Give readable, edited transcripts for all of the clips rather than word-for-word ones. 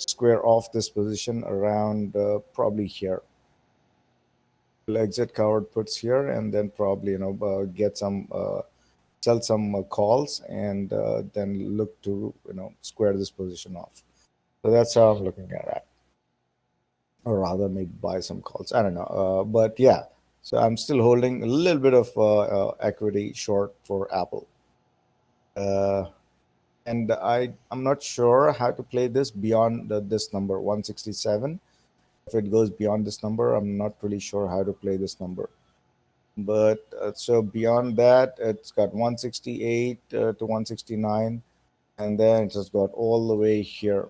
square off this position around probably here. We'll exit covered puts here, and then probably get some sell some calls, and then look to square this position off. So that's how I'm looking at it. Or rather maybe buy some calls. I don't know. But yeah, so I'm still holding a little bit of equity short for Apple. Uh, and I'm not sure how to play this beyond this number 167. If it goes beyond this number, I'm not really sure how to play this number. But so beyond that, it's got 168 to 169, and then it has got all the way here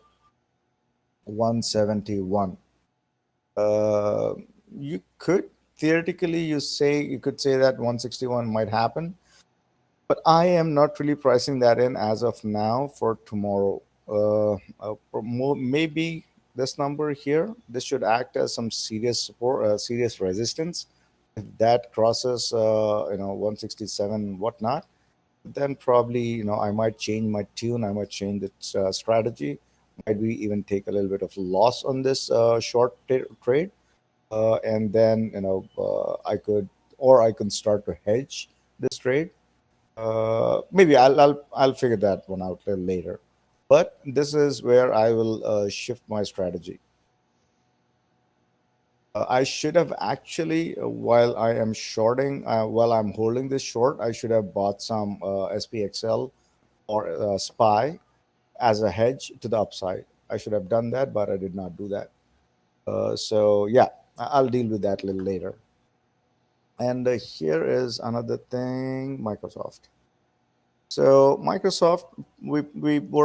171. Uh, you could theoretically you could say that 161 might happen, but I am not really pricing that in as of now for tomorrow. Maybe this number here, this should act as some serious support, serious resistance. If that crosses 167 whatnot, then probably I might change my tune. I might change its strategy. Might we even take a little bit of loss on this trade, and then I can start to hedge this trade. Maybe I'll figure that one out a little later. But this is where I will shift my strategy. I should have actually, while I'm holding this short, I should have bought some SPXL or SPY as a hedge to the upside. I should have done that, but I did not do that. So yeah, I'll deal with that a little later. And here is another thing, Microsoft. So Microsoft, we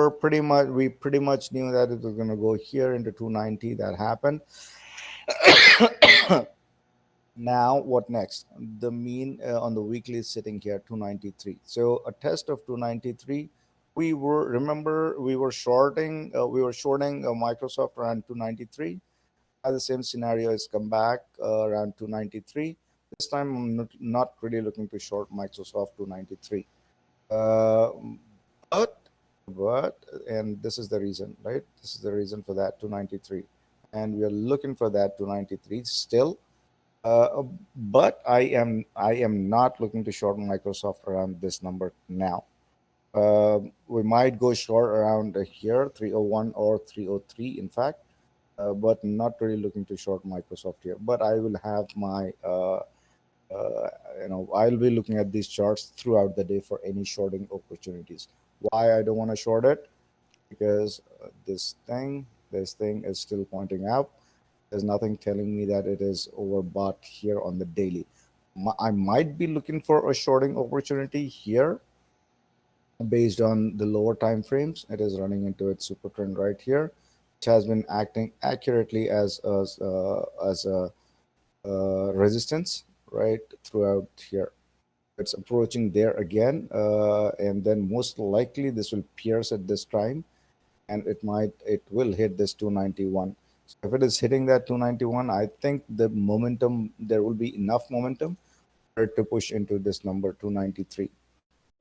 pretty much knew that it was going to go here into 290. That happened. Now what next? The mean on the weekly is sitting here 293. So a test of 293. We were shorting Microsoft around 293. The same scenario has come back around 293. This time I'm not really looking to short Microsoft 293. Uh, but and this is the reason, right? This is the reason for that 293, and we are looking for that 293 still. But I am not looking to short Microsoft around this number now. We might go short around here 301 or 303, in fact, but not really looking to short Microsoft here. But I will have my I'll be looking at these charts throughout the day for any shorting opportunities. Why I don't want to short it? Because this thing is still pointing out. There's nothing telling me that it is overbought here on the daily. I might be looking for a shorting opportunity here based on the lower time frames. It is running into its super trend right here, which has been acting accurately as a resistance right throughout here. It's approaching there again, and then most likely this will pierce at this time, and it will hit this 291. So if it is hitting that 291, I think there will be enough momentum for it to push into this number 293,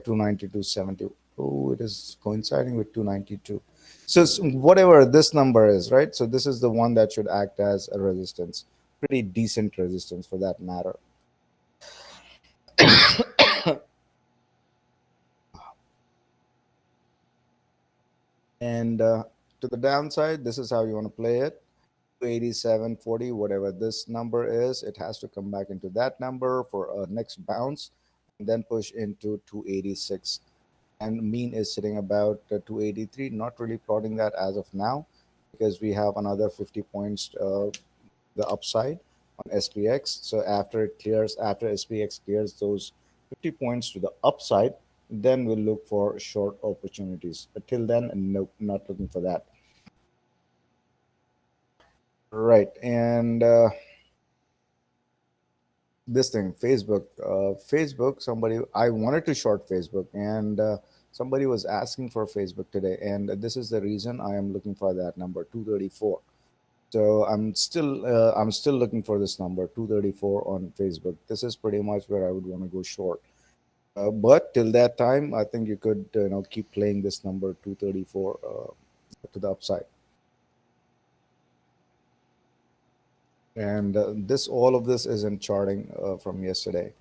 292.70. Oh, it is coinciding with 292. So whatever this number is, right? So this is the one that should act as a resistance, pretty decent resistance for that matter. And to the downside, this is how you want to play it. 87.40, whatever this number is, it has to come back into that number for a next bounce and then push into 286. And mean is sitting about 283. Not really plotting that as of now because we have another 50 points the upside on SPX. So after SPX clears those 50 points to the upside, then we'll look for short opportunities. But till then, no, not looking for that. Right. And this thing, Facebook, somebody, I wanted to short Facebook, and somebody was asking for Facebook today. And this is the reason I am looking for that number 234. So I'm still looking for this number 234 on Facebook. This is pretty much where I would want to go short. But till that time, I think you could keep playing this number 234 to the upside. And this all of this is in charting from yesterday.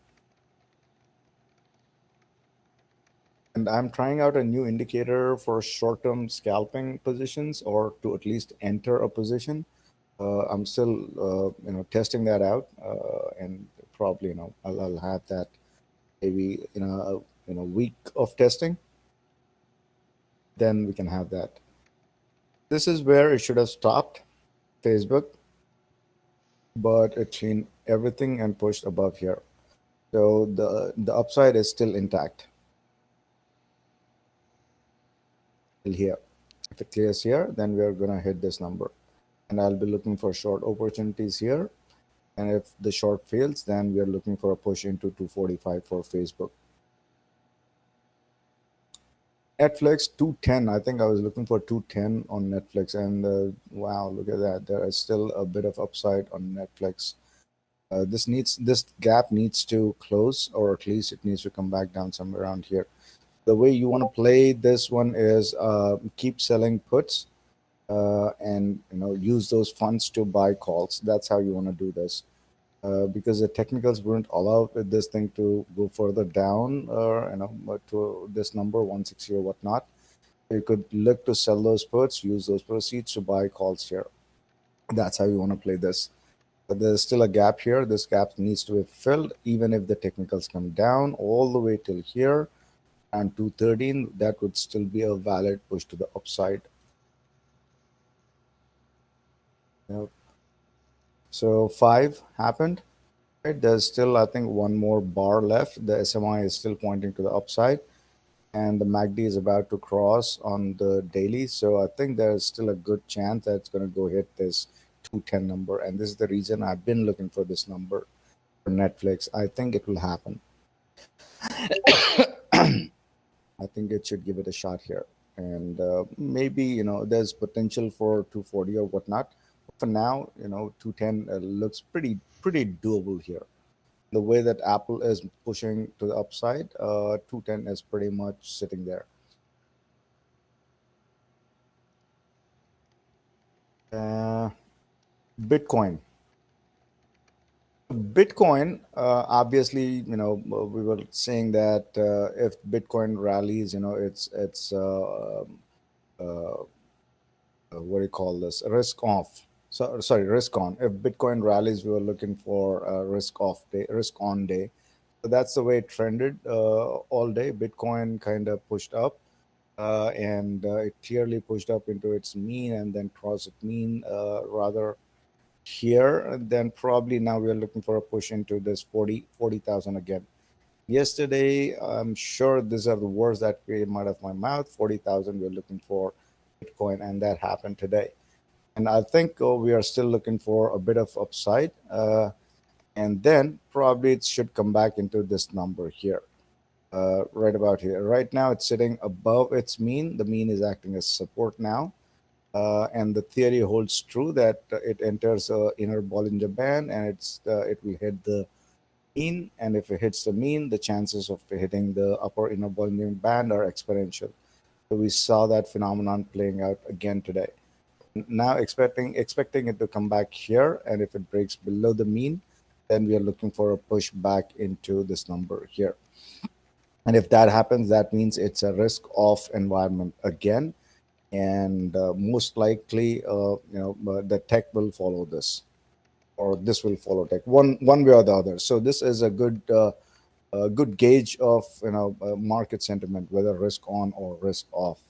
And I'm trying out a new indicator for short-term scalping positions, or to at least enter a position. I'm still, testing that out, and probably, I'll have that maybe in a week of testing. Then we can have that. This is where it should have stopped, Facebook, but it cleaned everything and pushed above here. So the upside is still intact till here. If it clears here, then we are gonna hit this number, and I'll be looking for short opportunities here. And if the short fails, then we are looking for a push into 245 for Facebook. Netflix 210. I think I was looking for 210 on Netflix, and wow, look at that. There is still a bit of upside on Netflix. This gap needs to close, or at least it needs to come back down somewhere around here. The way you want to play this one is keep selling puts, and use those funds to buy calls. That's how you want to do this. Because the technicals wouldn't allow this thing to go further down, or but to this number 160 or whatnot. You could look to sell those puts, use those proceeds to buy calls here. That's how you want to play this. But there's still a gap here. This gap needs to be filled, even if the technicals come down all the way till here and 213. That would still be a valid push to the upside. Yep. So 5 happened. Right, there's still, I think, one more bar left. The SMI is still pointing to the upside, and the MACD is about to cross on the daily. So I think there's still a good chance that it's going to go hit this 210 number. And this is the reason I've been looking for this number for Netflix. I think it will happen. I think it should give it a shot here. And maybe, there's potential for 240 or whatnot. For now, 210 looks pretty doable here. The way that Apple is pushing to the upside, 210 is pretty much sitting there. Uh, Bitcoin. Bitcoin, obviously, we were saying that if Bitcoin rallies, what do you call this? Risk off. So sorry, risk on. If Bitcoin rallies, we were looking for a risk off day, risk on day. So that's the way it trended all day. Bitcoin kind of pushed up, and it clearly pushed up into its mean and then crossed its mean rather here. And then probably now we are looking for a push into this 40,000 again. Yesterday, I'm sure these are the words that came out of my mouth. 40,000 we're looking for Bitcoin, and that happened today. And I think we are still looking for a bit of upside. And then probably it should come back into this number here, right about here. Right now, it's sitting above its mean. The mean is acting as support now. And the theory holds true that it enters inner Bollinger Band, and it will hit the mean. And if it hits the mean, the chances of hitting the upper inner Bollinger Band are exponential. So we saw that phenomenon playing out again today. Now expecting it to come back here, and if it breaks below the mean, then we are looking for a push back into this number here. And if that happens, that means it's a risk off environment again, and most likely, the tech will follow this, or this will follow tech one way or the other. So this is a good gauge of market sentiment, whether risk on or risk off.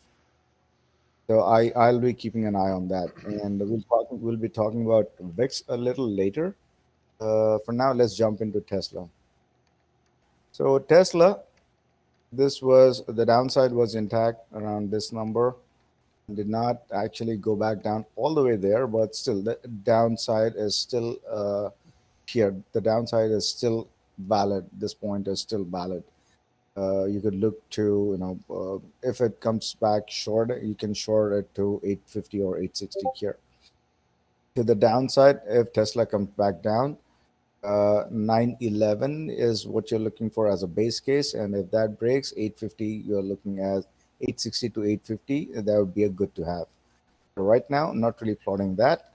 So I'll be keeping an eye on that, and we'll be talking about VIX a little later. For now, let's jump into Tesla. So Tesla, this was the downside was intact around this number, did not actually go back down all the way there, but still the downside is still here. The downside is still valid. This point is still valid. You could look to, if it comes back short, you can short it to 850 or 860 here. To the downside, if Tesla comes back down, 911 is what you're looking for as a base case, and if that breaks 850, you're looking at 860 to 850. That would be a good to have. Right now, not really plotting that.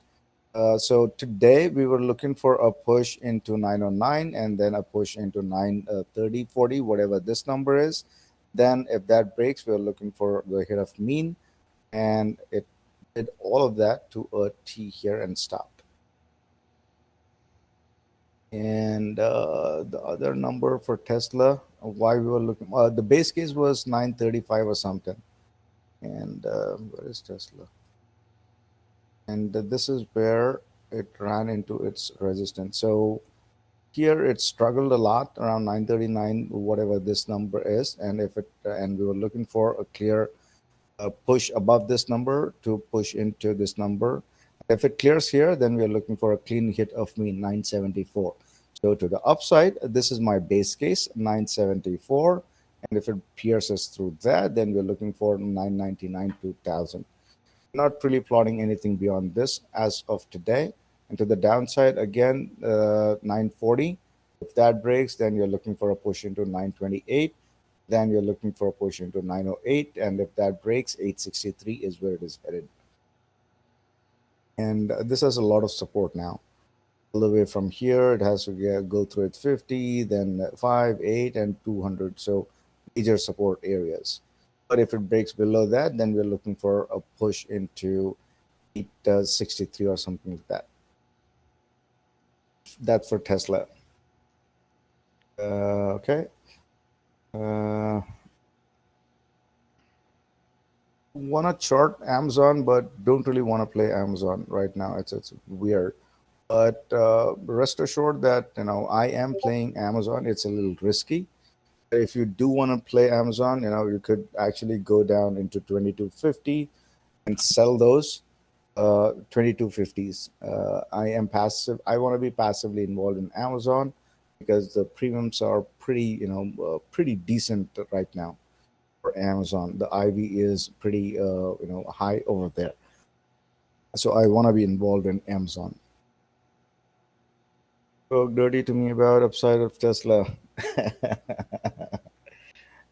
So today we were looking for a push into 909 and then a push into 930 40, whatever this number is. Then if that breaks, we're looking for the hit of mean, and it did all of that to a T here and stopped. And the other number for Tesla, why we were looking, the base case was 935 or something. And where is Tesla? And this is where it ran into its resistance. So here it struggled a lot around 939, whatever this number is, and if it and we were looking for a clear push above this number to push into this number. If it clears here, then we are looking for a clean hit of mean 974. So to the upside, this is my base case 974, and if it pierces through that, then we're looking for 999 2000. Not really plotting anything beyond this as of today. And to the downside, again, 940. If that breaks, then you're looking for a push into 928. Then you're looking for a push into 908. And if that breaks, 863 is where it is headed. And this has a lot of support now. All the way from here, it has to go through its 50, then 5, 8, and 200. So major support areas. But if it breaks below that, then we're looking for a push into 863 or something like that. That's for Tesla. Okay. Uh, want to chart Amazon, but don't really want to play Amazon right now. It's weird. But rest assured that I am playing Amazon. It's a little risky. If you do want to play Amazon, you could actually go down into 2250 and sell those 2250s. I am passive. I want to be passively involved in Amazon because the premiums are pretty decent right now for Amazon. The IV is pretty high over there. So I want to be involved in Amazon. Talk dirty to me about upside of Tesla.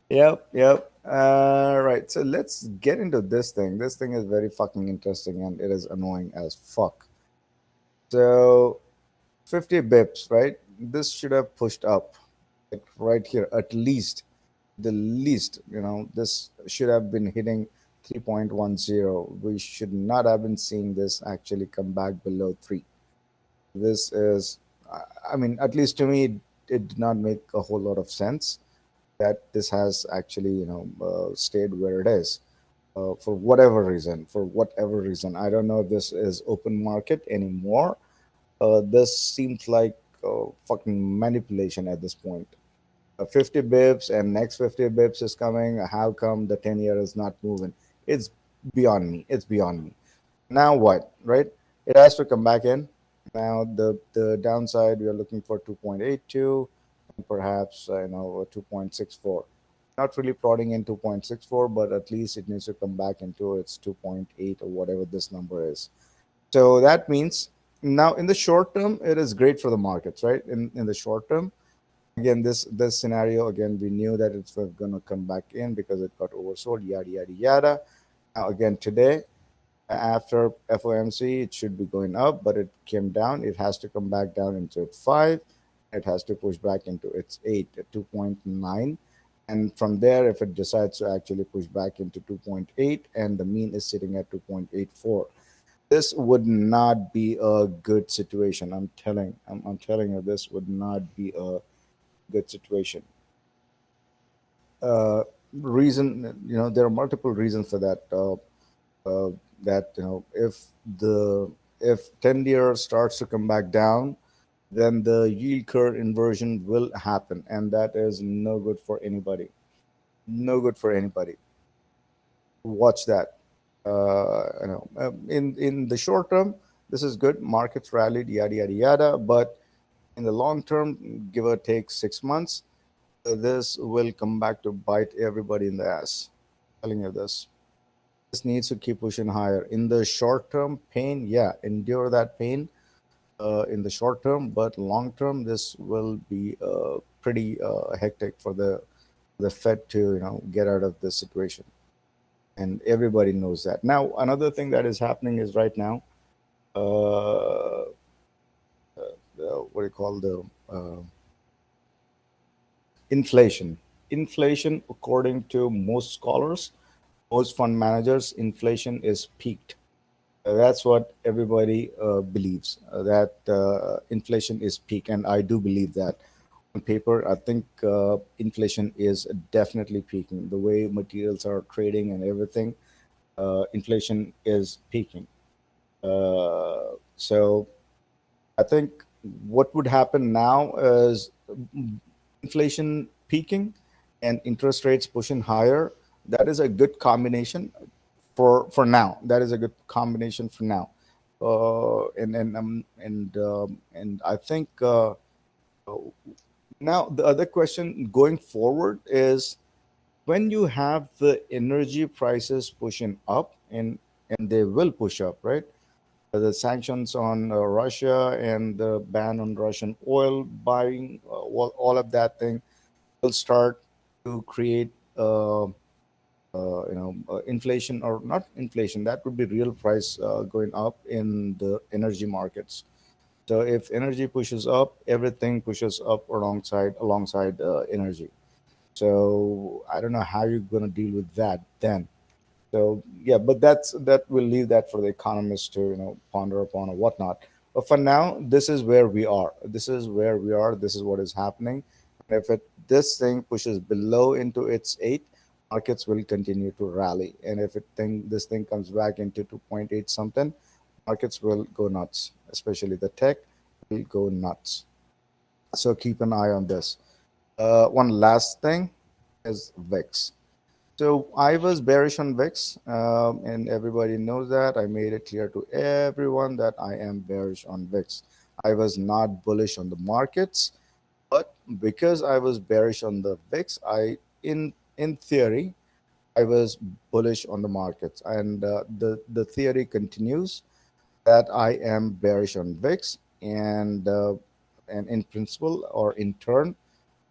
Yep, yep. Right. So let's get into this thing. This thing is very fucking interesting and it is annoying as fuck. So 50 bips, right? This should have pushed up, like right here, at least the least, this should have been hitting 3.10. We should not have been seeing this actually come back below 3. This is, I mean, at least to me, it did not make a whole lot of sense that this has actually, stayed where it is. For whatever reason, I don't know if this is open market anymore. This seems like fucking manipulation at this point. 50 bips and next 50 bips is coming. How come the 10-year is not moving? It's beyond me. It's beyond me. Now what, right? It has to come back in. Now the downside, we are looking for 2.82 and perhaps 2.64. Not really plotting in 2.64, but at least it needs to come back into its 2.8 or whatever this number is. So that means now in the short term, it is great for the markets, right? In the short term, again, this scenario, again, we knew that it's going to come back in because it got oversold, yada yada yada. Now again today, after FOMC, it should be going up, but it came down. It has to come back down into its 5. It has to push back into its 8 at 2.9. And from there, if it decides to actually push back into 2.8 and the mean is sitting at 2.84, this would not be a good situation. I'm telling you, this would not be a good situation. uh, Reason, there are multiple reasons for that. Uh, that if 10 year starts to come back down, then the yield curve inversion will happen, and that is no good for anybody. No good for anybody. Watch that. In the short term, this is good. Markets rallied, yada yada yada. But in the long term, give or take 6 months, this will come back to bite everybody in the ass. I'm telling you this. This needs to keep pushing higher. In the short term, pain, yeah, endure that pain in the short term, but long term, this will be pretty hectic for the Fed to get out of this situation, and everybody knows that. Now, another thing that is happening is right now. uh, what do you call the inflation. Inflation, according to most scholars, most fund managers, inflation is peaked. That's what everybody believes, that inflation is peak, and I do believe that. On paper, I think inflation is definitely peaking. The way materials are trading and everything, inflation is peaking. So I think what would happen now is inflation peaking and interest rates pushing higher. That is a good combination for now. That is a good combination for now. And I think now the other question going forward is, when you have the energy prices pushing up, and they will push up, right? The sanctions on Russia and the ban on Russian oil buying, all of that thing will start to create, inflation, or not inflation. That would be real price going up in the energy markets. So if energy pushes up, everything pushes up alongside energy. So I don't know how you're going to deal with that then. So yeah, but that we'll leave that for the economists to ponder upon or whatnot. But for now, this is where we are. This is where we are. This is what is happening. And if this thing pushes below into its eight, markets will continue to rally. And if this thing comes back into 2.8 something, markets will go nuts. Especially the tech will go nuts. So keep an eye on this. One last thing is VIX. So I was bearish on VIX, and everybody knows that. I made it clear to everyone that I am bearish on VIX. I was not bullish on the markets, but because I was bearish on the VIX, in theory, I was bullish on the markets, and the theory continues that I am bearish on VIX, and in principle or in turn,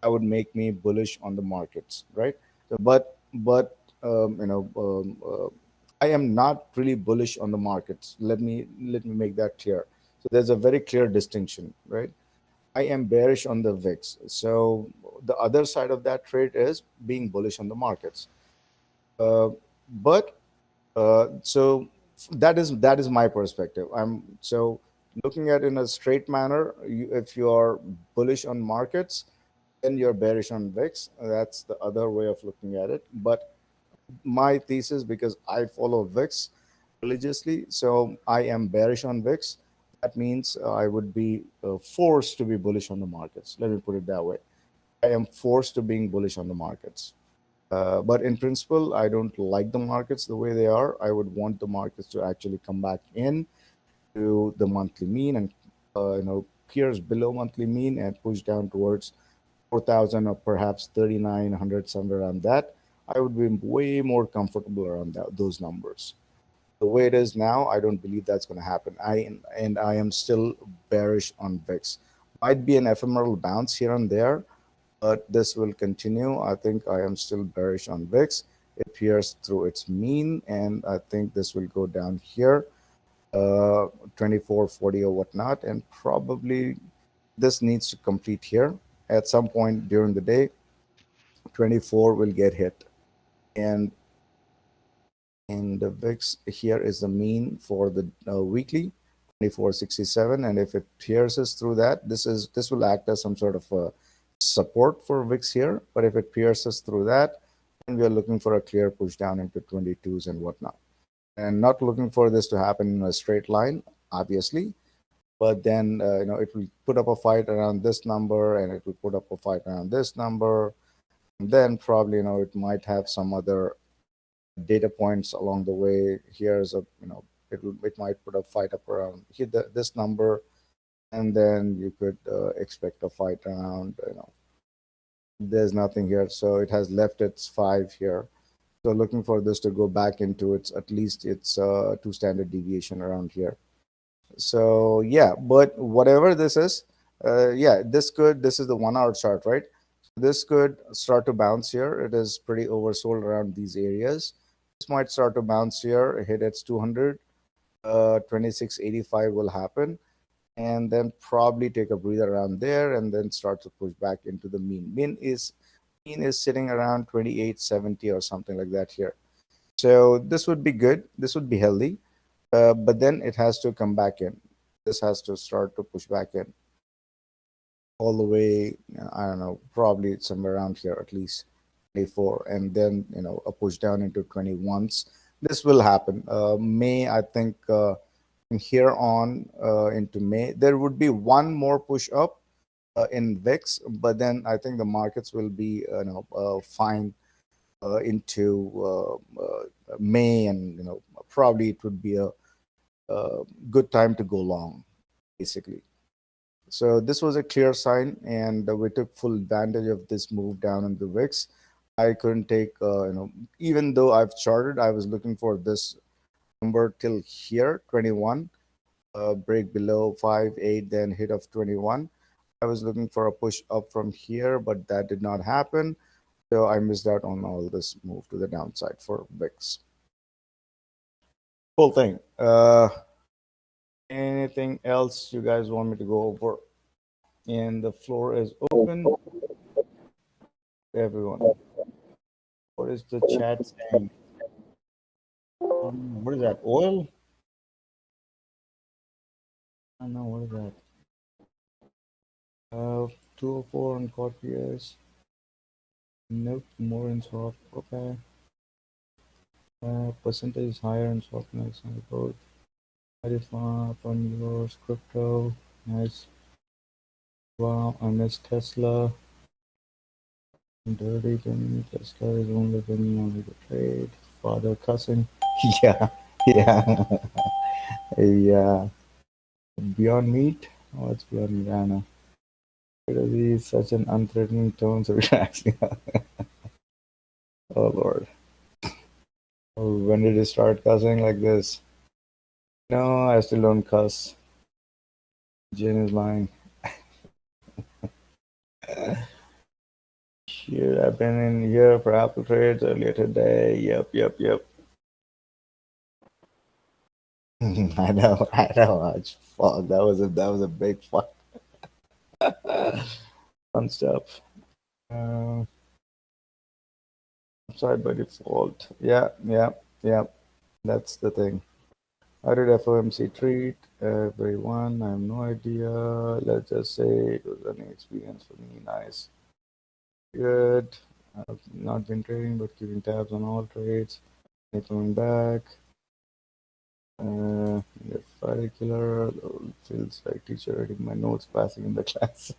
that would make me bullish on the markets, right? So, I am not really bullish on the markets. Let me make that clear. So there's a very clear distinction, right? I am bearish on the VIX. So the other side of that trade is being bullish on the markets. Uh, but so that is my perspective. I'm so looking at in a straight manner. If you are bullish on markets, then you're bearish on VIX. That's the other way of looking at it. But my thesis, because I follow VIX religiously, so I am bearish on VIX. That means I would be forced to be bullish on the markets. Let me put it that way. I am forced to being bullish on the markets. But in principle, I don't like the markets the way they are. I would want the markets to actually come back in to the monthly mean, and peers below monthly mean, and push down towards 4,000 or perhaps 3,900, somewhere around that. I would be way more comfortable around those numbers. The way it is now, I don't believe that's going to happen. I am still bearish on VIX. Might be an ephemeral bounce here and there, but this will continue. I think I am still bearish on VIX. It appears through its mean, and I think this will go down here, 2440 or whatnot, and probably this needs to complete here at some point during the day. 24 will get hit, and the VIX here is the mean for the weekly, 2467, and if it pierces through that, this will act as some sort of a support for VIX here. But if it pierces through that, then we are looking for a clear push down into 22s and whatnot, and not looking for this to happen in a straight line, obviously. But then it will put up a fight around this number, and it will put up a fight around this number, and then probably it might have some other data points along the way. Here's a it might put a fight up around here, this number, and then you could expect a fight around. There's nothing here, so it has left its five here. So looking for this to go back into its, at least its two standard deviation around here. So yeah, but whatever this is, yeah, this is the 1 hour chart, right? This could start to bounce here. It is pretty oversold around these areas. This might start to bounce here, hit its 200, 2685 will happen, and then probably take a breather around there, and then start to push back into the mean. Mean is sitting around 2870 or something like that here. So this would be good. This would be healthy, but then it has to come back in. This has to start to push back in all the way. I don't know, probably somewhere around here at least 24, and then a push down into 21s. This will happen. May, I think, from here on into May, there would be one more push up in VIX, but then I think the markets will be fine into May, and probably it would be a good time to go long, basically. So this was a clear sign, and we took full advantage of this move down in the VIX. I couldn't take, even though I've charted, I was looking for this number till here, 21, break below 5.8, then hit of 21. I was looking for a push up from here, but that did not happen. So I missed out on all this move to the downside for VIX. Whole thing. Anything else you guys want me to go over? And the floor is open to everyone. What is the chat saying? What is that? Oil? I don't know. What is that? 204 on Corpius. Nope, more in swap. Okay. Percentage higher in swap next on both. Alpha from yours, crypto. Nice. Wow, I miss Tesla. Dirty thing. Tesla is only bringing only the trade. Father cussing. Yeah, yeah, yeah. Beyond meat? What's beyond meat? I don't know. Because he's such an unthreatening tone, so relaxing. Oh Lord. Oh, when did he start cussing like this? No, I still don't cuss. Jane is lying. Shit, I've been in here for Apple trades earlier today. Yep, yep, yep. I know, I know. Fuck, that was a big fuck. Fun stuff. Uh, Sorry by default. Yeah, yeah, yeah. That's the thing. How did FOMC treat everyone? I have no idea. Let's just say it was a learning experience for me. Nice. Good. I've not been trading, but keeping tabs on all trades. They're coming back. In particular, feels like teacher reading my notes, passing in the class.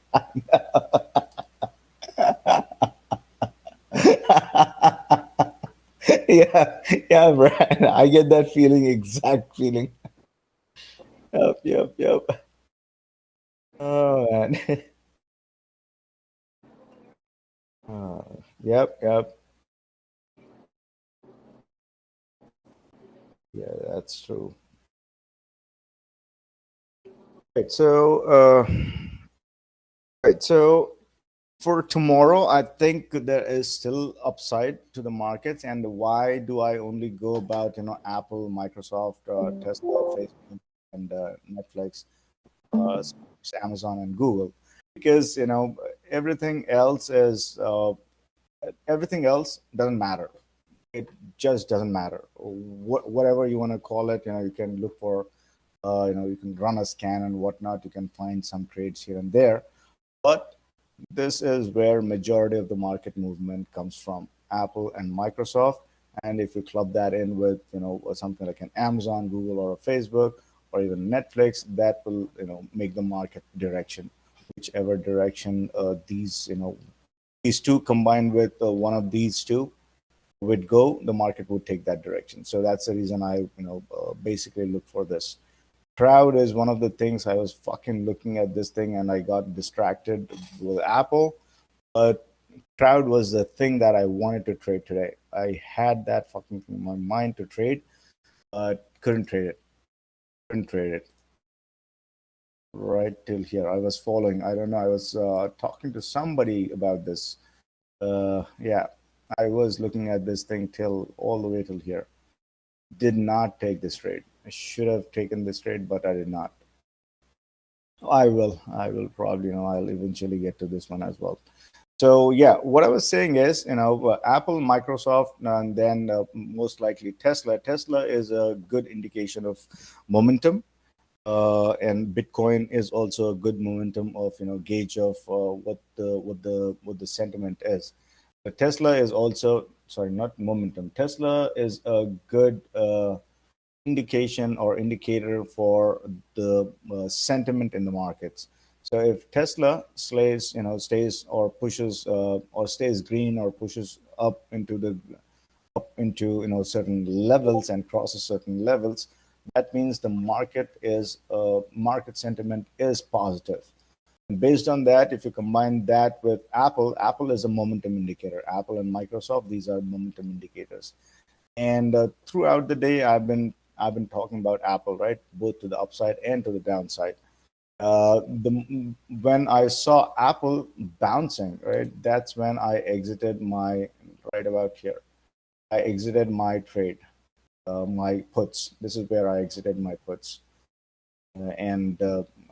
Yeah, yeah, Brian. I get that feeling, exact feeling. Yep, yep, yep. Oh man. Uh, yep, yep. Yeah, that's true. Right. So for tomorrow, I think there is still upside to the markets. And why do I only go about Apple, Microsoft, Tesla, Facebook, and Netflix, uh, Amazon, and Google? Because everything else doesn't matter. It just doesn't matter. Whatever you want to call it, you can look for, you can run a scan and whatnot. You can find some trades here and there, but this is where majority of the market movement comes from: Apple and Microsoft. And if you club that in with something like an Amazon, Google, or a Facebook, or even Netflix, that will make the market direction, whichever direction these two combined with one of these two would go, the market would take that direction. So that's the reason I basically look for this. Crowd is one of the things. I was fucking looking at this thing and I got distracted with Apple, but crowd was the thing that I wanted to trade today. I had that fucking thing in my mind to trade, but couldn't trade it. Couldn't trade it right till here. I was following. I don't know. I was talking to somebody about this. Yeah, I was looking at this thing till all the way till here. Did not take this trade. I should have taken this trade, but I did not. I will. I will probably, I'll eventually get to this one as well. So yeah, what I was saying is, Apple, Microsoft, and then most likely Tesla. Tesla is a good indication of momentum, and Bitcoin is also a good momentum of gauge of what the sentiment is. But Tesla is also, sorry, not momentum. Tesla is a good indication or indicator for the sentiment in the markets. So if Tesla stays or pushes or stays green or pushes up into certain levels and crosses certain levels, that means the market sentiment is positive. And based on that, if you combine that with Apple, Apple is a momentum indicator. Apple and Microsoft, these are momentum indicators. And throughout the day, I've been talking about Apple, right, both to the upside and to the downside. When I saw Apple bouncing, right, that's when I exited my right about here. I exited my trade, my puts. This is where I exited my puts, and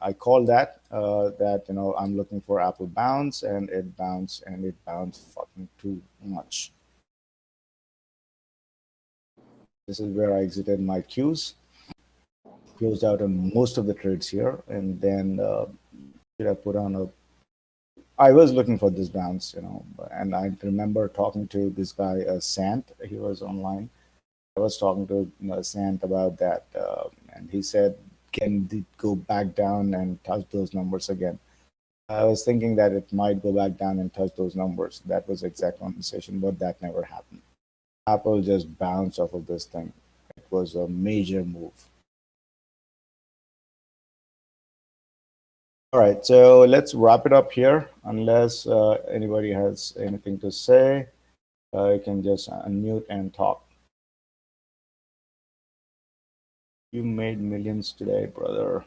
I call that I'm looking for Apple bounce, and it bounced fucking too much. This is where I exited my Qs, closed out on most of the trades here, and then should I put on a. I was looking for this bounce, and I remember talking to this guy, Sant. He was online. I was talking to Sant about that, and he said, "Can it go back down and touch those numbers again?" I was thinking that it might go back down and touch those numbers. That was the exact conversation, but that never happened. Apple just bounced off of this thing. It was a major move. All right, so let's wrap it up here. Unless anybody has anything to say, you can just unmute and talk. You made millions today, brother.